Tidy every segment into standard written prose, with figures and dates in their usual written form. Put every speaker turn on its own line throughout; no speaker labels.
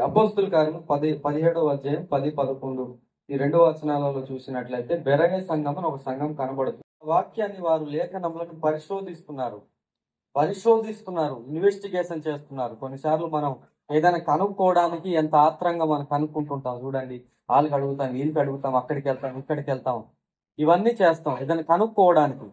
అపోస్తుల కార్యం 17వ అధ్యాయం 10, 11 ఈ 2 వచనాలలో చూసినట్లయితే బెరగే సంఘం అని ఒక సంఘం కనబడుతుంది. వాక్యాన్ని వారు లేఖనములను పరిశోధిస్తున్నారు, ఇన్వెస్టిగేషన్ చేస్తున్నారు. కొన్నిసార్లు మనం ఏదైనా కనుక్కోవడానికి ఎంత ఆత్రంగా మనం కనుక్కుంటుంటాం చూడండి. వాళ్ళకి అడుగుతాం, వీళ్ళకి అడుగుతాం, అక్కడికి వెళ్తాం, ఇక్కడికి వెళ్తాం, ఇవన్నీ చేస్తాం ఏదైనా కనుక్కోవడానికి.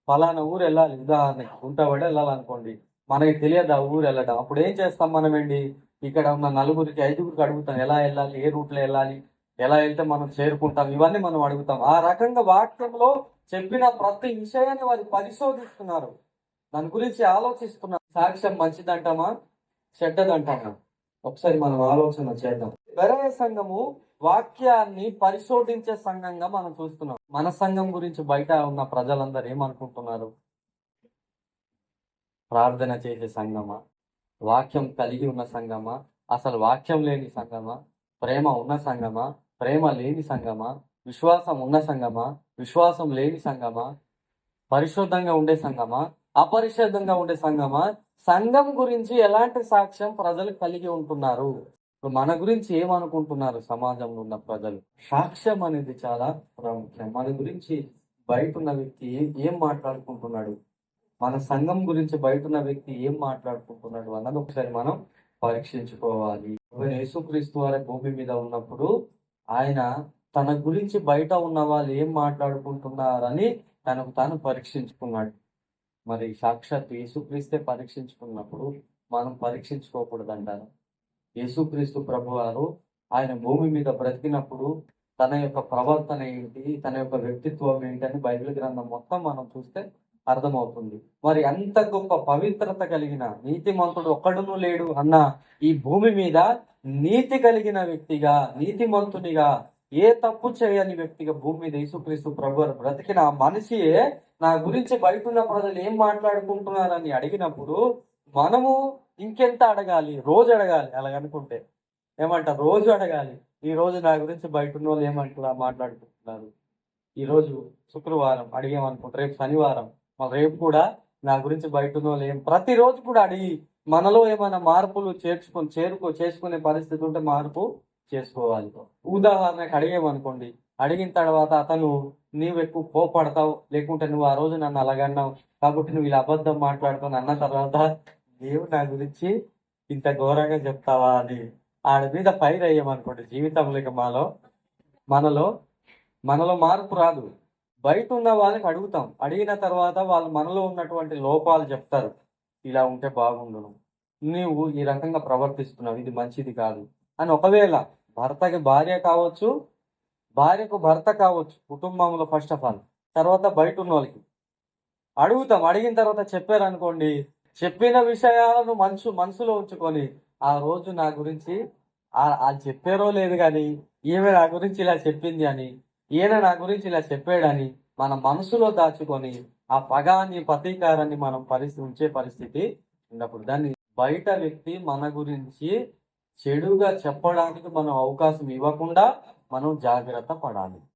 ఫలానా ఊరు వెళ్ళాలి, ఉదాహరణకి గుంటబడి వెళ్ళాలనుకోండి, మనకి తెలియదు ఆ ఊరు వెళ్ళడం. అప్పుడు ఏం చేస్తాం మనం అండి, ఇక్కడ ఉన్న 4గురికి 5గురికి అడుగుతాం, ఎలా వెళ్ళాలి, ఏ రూట్లో వెళ్ళాలి, ఎలా వెళ్తే మనం చేరుకుంటాం, ఇవన్నీ మనం అడుగుతాం. ఆ రకంగా వాక్యంలో చెప్పిన ప్రతి విషయాన్ని వారు పరిశోధిస్తున్నారు, దాని గురించి ఆలోచిస్తున్నారు. సాక్ష్యం మంచిదంటామా చెడ్డదంటామా? ఒకసారి మనం ఆలోచన చేద్దాం. బెరయ సంఘము వాక్యాన్ని పరిశోధించే సంఘంగా మనం చూస్తున్నాం. మన సంఘం గురించి బయట ఉన్న ప్రజలందరూ ఏమనుకుంటున్నారు? ప్రార్థన చేసే సంఘమా, వాక్యం కలిగి ఉన్న సంఘమా, అసలు వాక్యం లేని సంఘమా, ప్రేమ ఉన్న సంఘమా, ప్రేమ లేని సంఘమా, విశ్వాసం ఉన్న సంఘమా, విశ్వాసం లేని సంఘమా, పరిశుద్ధంగా ఉండే సంఘమా, అపరిశుద్ధంగా ఉండే సంఘమా? సంఘం గురించి ఎలాంటి సాక్ష్యం ప్రజలు కలిగి ఉంటున్నారు? ఇప్పుడు మన గురించి ఏమనుకుంటున్నారు సమాజంలో ఉన్న ప్రజలు? సాక్ష్యం అనేది చాలా ప్రాముఖ్యం. మన గురించి బయట ఉన్న వ్యక్తి ఏం మాట్లాడుకుంటున్నాడు, మన సంఘం గురించి బయట ఉన్న వ్యక్తి ఏం మాట్లాడుకుంటున్నాడు అన్నది ఒకసారి మనం పరీక్షించుకోవాలి. యేసుక్రీస్తు వారి భూమి మీద ఉన్నప్పుడు ఆయన తన గురించి బయట ఉన్న వాళ్ళు ఏం మాట్లాడుకుంటున్నారని తనకు తాను పరీక్షించుకున్నాడు. మరి సాక్షాత్ యేసుక్రీస్తే పరీక్షించుకున్నప్పుడు మనం పరీక్షించుకోకూడదంటారు? యేసుక్రీస్తు ప్రభువారు ఆయన భూమి మీద బ్రతికినప్పుడు తన యొక్క ప్రవర్తన ఏంటి, తన యొక్క వ్యక్తిత్వం ఏంటి అని బైబిల్ గ్రంథం మొత్తం మనం చూస్తే అర్థమవుతుంది. మరి అంత గొప్ప పవిత్రత కలిగిన నీతిమంతుడు ఒక్కడునూ లేడు అన్న ఈ భూమి మీద నీతి కలిగిన వ్యక్తిగా, నీతిమంతునిగా, ఏ తప్పు చేయని వ్యక్తిగా భూమి మీద యేసుక్రీస్తు ప్రభువారు బ్రతికిన మనిషియే నా గురించి బయట ఉన్న ప్రజలు ఏం మాట్లాడుకుంటున్నారని అడిగినప్పుడు మనము ఇంకెంత అడగాలి? రోజు అడగాలి. అలాగనుకుంటే ఏమంటారు? రోజు అడగాలి. ఈ రోజు నా గురించి బయట ఉన్న వాళ్ళు ఏమంటారు మాట్లాడుకుంటున్నారు. ఈ రోజు శుక్రవారం అడిగామనుకుంటే రేపు శనివారం, మళ్ళీ రేపు కూడా నా గురించి బయట ఉన్న వాళ్ళు ప్రతిరోజు కూడా అడిగి మనలో ఏమైనా మార్పులు చేసుకునే పరిస్థితి ఉంటే మార్పు చేసుకోవాలి. ఉదాహరణకు అడిగామనుకోండి, అడిగిన తర్వాత అతను నీవు ఎక్కువ కోపడతావు, లేకుంటే నువ్వు ఆ రోజు నన్ను అలాగన్నావు కాబట్టి నువ్వు ఇలా అబద్ధం మాట్లాడుతావు అన్న తర్వాత నీవు నా గురించి ఇంత ఘోరంగా చెప్తావా అని ఆడ మీద ఫైర్ అయ్యామనుకోండి, జీవితంలో ఇక మనలో మార్పు రాదు. బయట ఉన్న వాళ్ళకి అడుగుతాం, అడిగిన తర్వాత వాళ్ళు మనలో ఉన్నటువంటి లోపాలు చెప్తారు. ఇలా ఉంటే బాగుండును, నీవు ఈ రకంగా ప్రవర్తిస్తున్నావు, ఇది మంచిది కాదు అని. ఒకవేళ భర్తకి భార్య కావచ్చు, భార్యకు భర్త కావచ్చు, కుటుంబంలో ఫస్ట్ ఆఫ్ ఆల్, తర్వాత బయట ఉన్న వాళ్ళకి అడుగుతాం. అడిగిన తర్వాత చెప్పారనుకోండి, చెప్పిన విషయాలను మనసులో ఉంచుకొని ఆ రోజు నా గురించి వాళ్ళు చెప్పారో లేదు కానీ ఈమె నా గురించి ఇలా చెప్పింది అని, ఈయన నా గురించి ఇలా చెప్పాడని మన మనసులో దాచుకొని ఆ పగాన్ని ప్రతీకారాన్ని మనం ఉంచే పరిస్థితి ఉన్నప్పుడు దాన్ని బయట వ్యక్తి మన గురించి చెడుగా చెప్పడానికి మనం అవకాశం ఇవ్వకుండా మనం జాగ్రత్త పడాలి.